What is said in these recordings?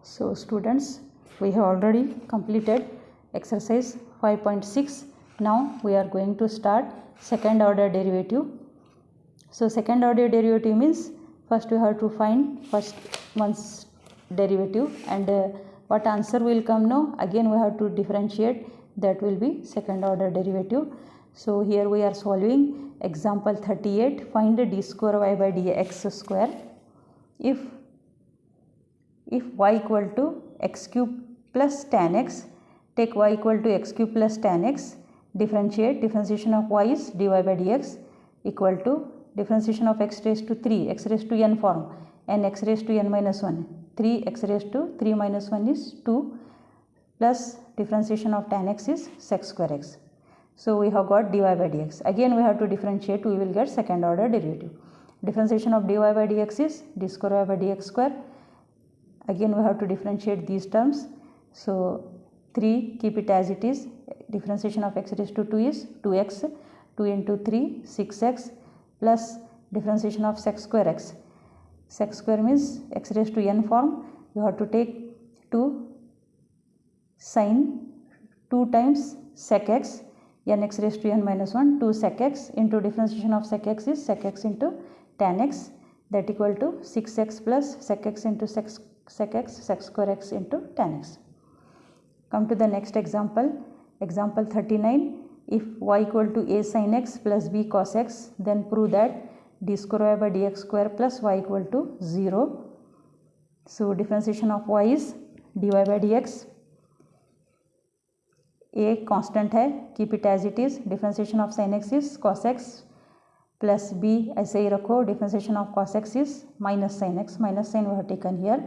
So students, we have already completed exercise 5.6. Now we are going to start second order derivative. So second order derivative means first we have to find first one's derivative, and what answer will come now, again we have to differentiate, that will be second order derivative. So here we are solving example 38. Find the d square y by dx square if y equal to x cube plus tan x. Take y equal to x cube plus tan x, differentiate. Differentiation of y is dy by dx equal to differentiation of x raised to 3, x raised to n form, and x raised to n minus 1. 3x raised to 3 minus 1 is 2, plus differentiation of tan x is sec square x. So we have got dy by dx. Again we have to differentiate, we will get second order derivative. Differentiation of dy by dx is d square y by dx square. Again we have to differentiate these terms. So 3, keep it as it is. Differentiation of x raised to 2 is 2x. 2 into 3, 6x, plus differentiation of sec square x. Sec square means x raised to n form. You have to take 2 sin 2 times sec x, n x raised to n minus 1, 2 sec x into differentiation of sec x is sec x into tan x, that equal to 6x plus sec x into sec x, sec square x into tan x. Come to the next example. Example 39. If y equal to a sin x plus b cos x, then prove that d square y by dx square plus y equal to 0. So differentiation of y is dy by dx. A constant है, keep it as it is. Differentiation of sin x is cos x plus b ऐसे ही रखो. Differentiation of cos x is minus sin x. Minus sign we have taken here.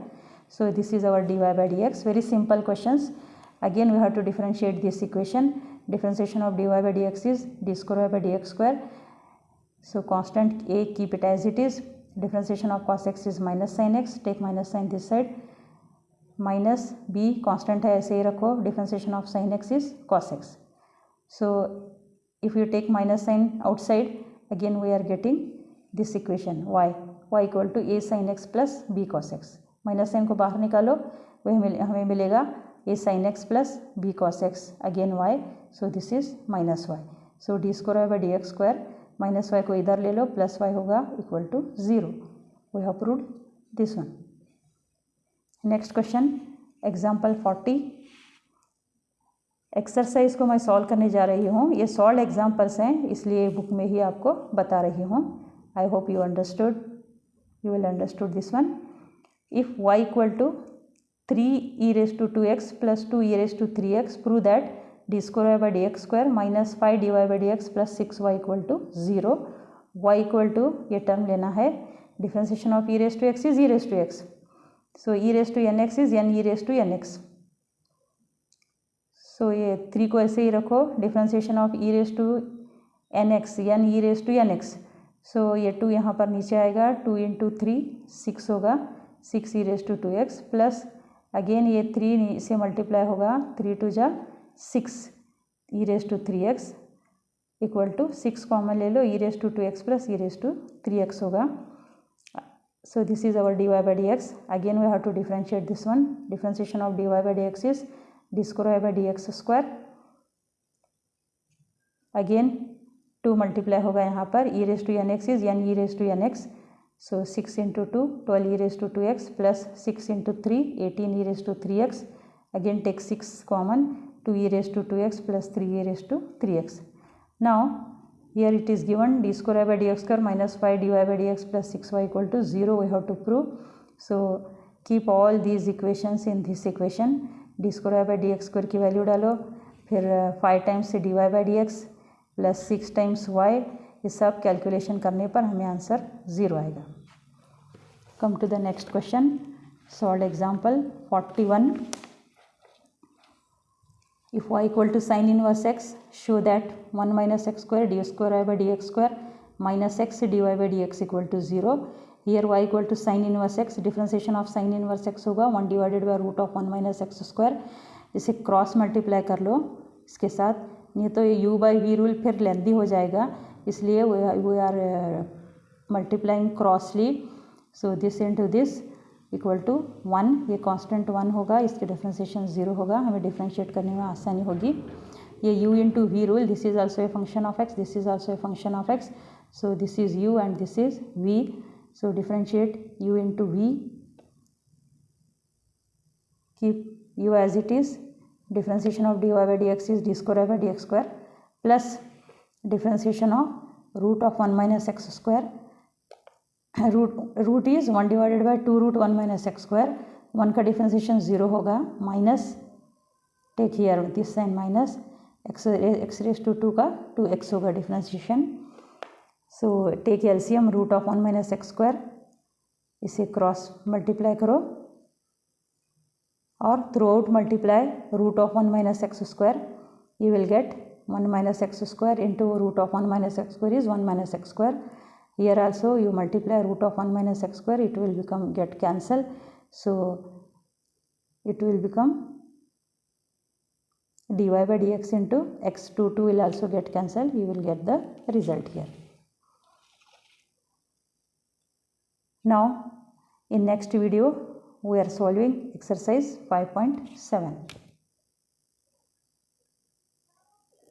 So this is our dy by dx. Very simple questions. Again we have to differentiate this equation. Differentiation of dy by dx is d square by dx square. So constant a, keep it as it is. Differentiation of cos x is minus sin x. Take minus sign this side. Minus b constant है, ऐसे ही रखो. Differentiation of sin x is cos x. So if you take minus sign outside, again we are getting this equation y equal to a sin x plus b cos x. Minus sign को बाहर निकालो, वही हमें मिलेगा a sin x plus b cos x, again y. So this is minus y. So d square y by dx square, minus y को इधर ले लो, plus y होगा equal to 0. We have proved this one. Next question example 40. Exercise को मैं solve करने जा रही हूँ. ये सॉल्व एग्जाम्पल्स हैं, इसलिए बुक में ही आपको बता रही हूँ. I hope you understood, you will understood this one. If y equal to 3e raised to 2x plus 2e raised to 3x, prove that d square y by dx square minus 5 dy by dx plus 6y equal to 0. y equal to ये term लेना है. Differentiation of e raised to x is e raised to x. So e raised to nx is n e raised to nx. So ये 3 को ऐसे ही रखो. Differentiation of e raised to nx, n e raised to nx. So ये 2 यहाँ पर नीचे आएगा. 2 into 3 6 होगा. 6 e raised to 2x plus again ये 3 से मल्टीप्लाई होगा. 3 2 जा 6 e raised to 3x equal to 6 common ले लो. e raised to 2x plus e raised to 3x होगा. So this is our dy by dx. Again we have to differentiate this one. Differentiation of dy by dx is d square y by dx square. Again 2 multiply होगा यहाँ पर. e raised to nx is n e raised to nx. So 6 into 2, 12 e raised to 2x plus 6 into 3, 18 e raised to 3x. Again take 6 common. 2 e raised to 2x plus 3 e raised to 3x. Now here it is given d square y by dx square minus 5 dy by dx plus 6y equal to 0. We have to prove. So keep all these equations in this equation. d square y by dx square की value डालो, फिर 5 times dy by dx plus 6 times y. ये सब calculation करने पर हमें answer 0 आएगा. Come to the next question. Solve example 41. If y equal to sin inverse x, show that 1 minus x square d square y by dx square minus x dy by dx equal to 0. Here y equal to sin inverse x. Differentiation of sin inverse x होगा 1 divided by root of 1 minus x square. इसे cross multiply कर लो इसके साथ, नहीं तो ये u by v rule फिर लेंदी हो जाएगा, इसलिए we are multiplying crossly. So this into this equal to 1, ये कांस्टेंट 1 होगा, इसके डिफ्रेंशिएशन 0 होगा, हमें डिफ्रेंशिएट करने में आसानी होगी। ये u into v rule, this is also a function of x, this is also a function of x, so this is u and this is v, so differentiate u into v, keep u as it is, differentiation of dy by dx is d square by dx square plus differentiation of root of 1 minus x square, root is 1 divided by 2 root 1 minus x square, 1 का differentiation 0 होगा, minus take here this sign minus x raised to 2 का 2x होगा differentiation, so take LCM root of 1 minus x square, इसे cross multiply करो और throughout multiply root of 1 minus x square, you will get 1 minus x square into root of 1 minus x square is 1 minus x square. Here also you multiply root of 1 minus x square, it will become get cancel, so it will become dy by dx into x 2 will also get cancelled, you will get the result here. Now in next video we are solving exercise 5.7.